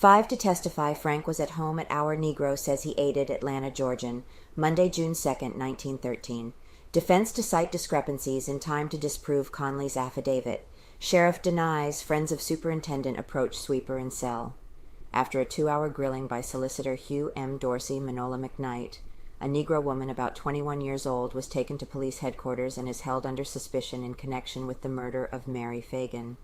5 to testify. Frank was at home at our Negro says he aided Atlanta Georgian, Monday, June 2, 1913. Defense to cite discrepancies in time to disprove Conley's affidavit. Sheriff denies friends of Superintendent approach sweeper in cell. After a 2-hour grilling by Solicitor Hugh M. Dorsey Minola McKnight, a Negro woman about 21 years old was taken to police headquarters and is held under suspicion in connection with the murder of Mary Phagan.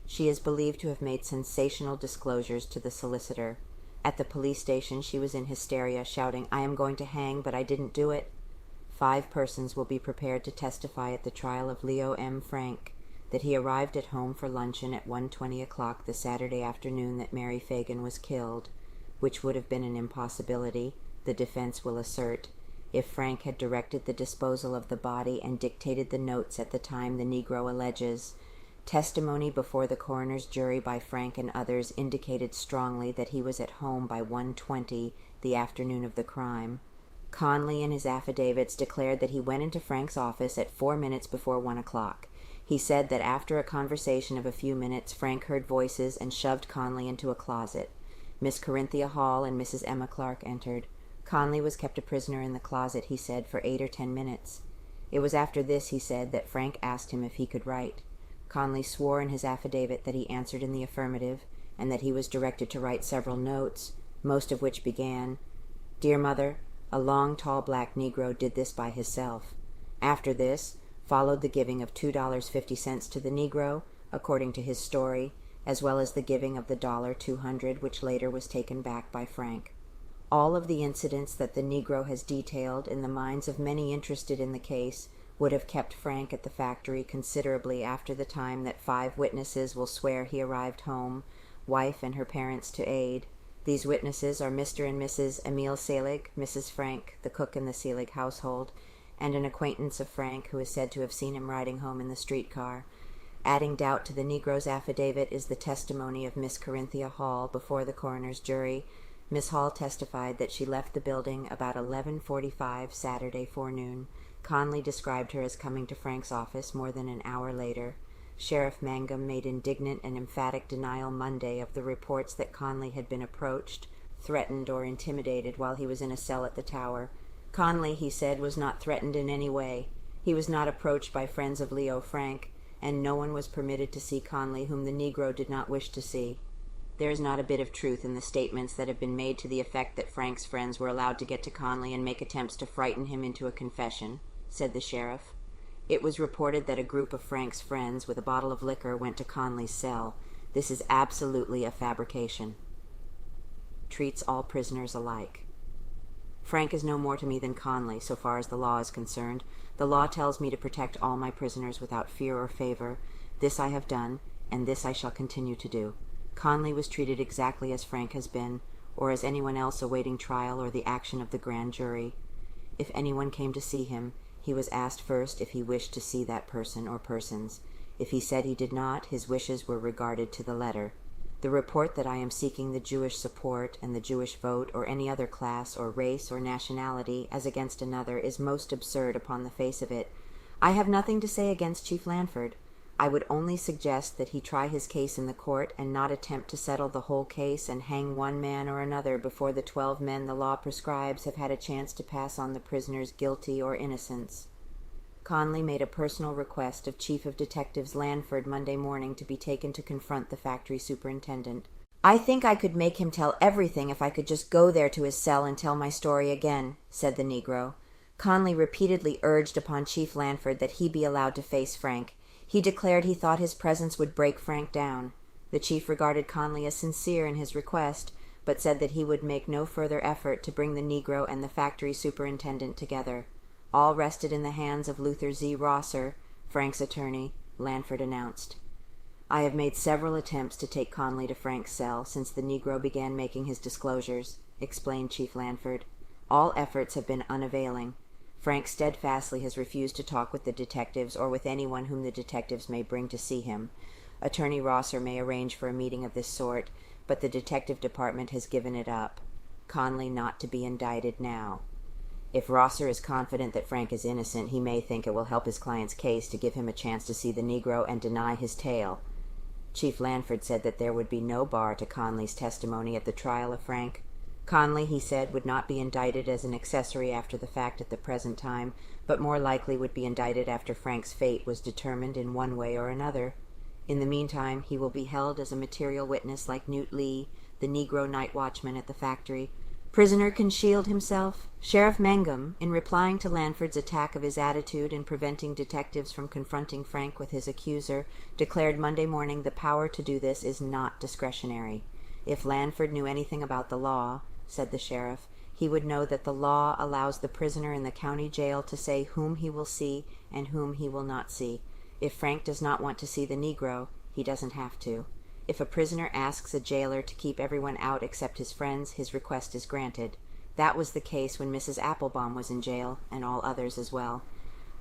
She is believed to have made sensational disclosures to the solicitor. At the police station, she was in hysteria, shouting, "I am going to hang, but I didn't do it." 5 persons will be prepared to testify at the trial of Leo M. Frank, that he arrived at home for luncheon at 1:20 o'clock the Saturday afternoon that Mary Phagan was killed, which would have been an impossibility, the defense will assert, if Frank had directed the disposal of the body and dictated the notes at the time the Negro alleges. Testimony before the coroner's jury by Frank and others indicated strongly that he was at home by 1:20 the afternoon of the crime. Conley in his affidavits declared that he went into Frank's office at 4 minutes before 1 o'clock. He said that after a conversation of a few minutes, Frank heard voices and shoved Conley into a closet. Miss Corinthia Hall and Mrs. Emma Clark entered. Conley was kept a prisoner in the closet, he said, for 8 or 10 minutes. It was after this, he said, that Frank asked him if he could write. Conley swore in his affidavit that he answered in the affirmative, and that he was directed to write several notes, most of which began, "Dear Mother, a long, tall black Negro did this by himself." After this followed the giving of $2.50 to the Negro, according to his story, as well as the giving of the $200, which later was taken back by Frank. All of the incidents that the Negro has detailed in the minds of many interested in the case would have kept Frank at the factory considerably after the time that 5 witnesses will swear he arrived home, wife and her parents to aid. These witnesses are Mr. and Mrs. Emile Selig, Mrs. Frank, the cook in the Selig household, and an acquaintance of Frank who is said to have seen him riding home in the streetcar. Adding doubt to the Negro's affidavit is the testimony of Miss Corinthia Hall before the coroner's jury. Miss Hall testified that she left the building about 11:45 Saturday forenoon. Conley described her as coming to Frank's office more than an hour later. Sheriff Mangum made indignant and emphatic denial Monday of the reports that Conley had been approached, threatened, or intimidated while he was in a cell at the Tower. Conley, he said, was not threatened in any way. He was not approached by friends of Leo Frank, and no one was permitted to see Conley whom the Negro did not wish to see. There is not a bit of truth in the statements that have been made to the effect that Frank's friends were allowed to get to Conley and make attempts to frighten him into a confession, said the sheriff. It was reported that a group of Frank's friends with a bottle of liquor went to Conley's cell. This is absolutely a fabrication. Treats all prisoners alike. Frank is no more to me than Conley, so far as the law is concerned. The law tells me to protect all my prisoners without fear or favor. This I have done, and this I shall continue to do. Conley was treated exactly as Frank has been, or as anyone else awaiting trial or the action of the grand jury. If anyone came to see him, he was asked first if he wished to see that person or persons. If he said he did not, his wishes were regarded to the letter. The report that I am seeking the Jewish support and the Jewish vote or any other class or race or nationality as against another is most absurd upon the face of it. I have nothing to say against Chief Lanford. I would only suggest that he try his case in the court and not attempt to settle the whole case and hang one man or another before the 12 men the law prescribes have had a chance to pass on the prisoner's guilty or innocence. Conley made a personal request of Chief of Detectives Lanford Monday morning to be taken to confront the factory superintendent. "I think I could make him tell everything if I could just go there to his cell and tell my story again," said the Negro. Conley repeatedly urged upon Chief Lanford that he be allowed to face Frank. He declared he thought his presence would break Frank down. The chief regarded Conley as sincere in his request, but said that he would make no further effort to bring the Negro and the factory superintendent together. All rested in the hands of Luther Z. Rosser, Frank's attorney, Lanford announced. "I have made several attempts to take Conley to Frank's cell since the Negro began making his disclosures," explained Chief Lanford. "All efforts have been unavailing. Frank steadfastly has refused to talk with the detectives or with anyone whom the detectives may bring to see him. Attorney Rosser may arrange for a meeting of this sort, but the detective department has given it up. Conley not to be indicted now. If Rosser is confident that Frank is innocent, he may think it will help his client's case to give him a chance to see the Negro and deny his tale. Chief Lanford said that there would be no bar to Conley's testimony at the trial of Frank. Conley, he said, would not be indicted as an accessory after the fact at the present time, but more likely would be indicted after Frank's fate was determined in one way or another. In the meantime, he will be held as a material witness like Newt Lee, the Negro night watchman at the factory. Prisoner can shield himself. Sheriff Mangum, in replying to Lanford's attack of his attitude in preventing detectives from confronting Frank with his accuser, declared Monday morning the power to do this is not discretionary. If Lanford knew anything about the law, said the sheriff, he would know that the law allows the prisoner in the county jail to say whom he will see and whom he will not see. If Frank does not want to see the Negro, he doesn't have to. If a prisoner asks a jailer to keep everyone out except his friends, his request is granted. That was the case when Mrs. Applebaum was in jail, and all others as well.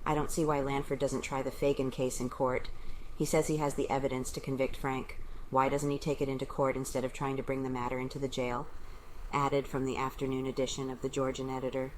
I don't see why Lanford doesn't try the Phagan case in court. He says he has the evidence to convict Frank. Why doesn't he take it into court instead of trying to bring the matter into the jail? Added from the afternoon edition of the Georgian Editor.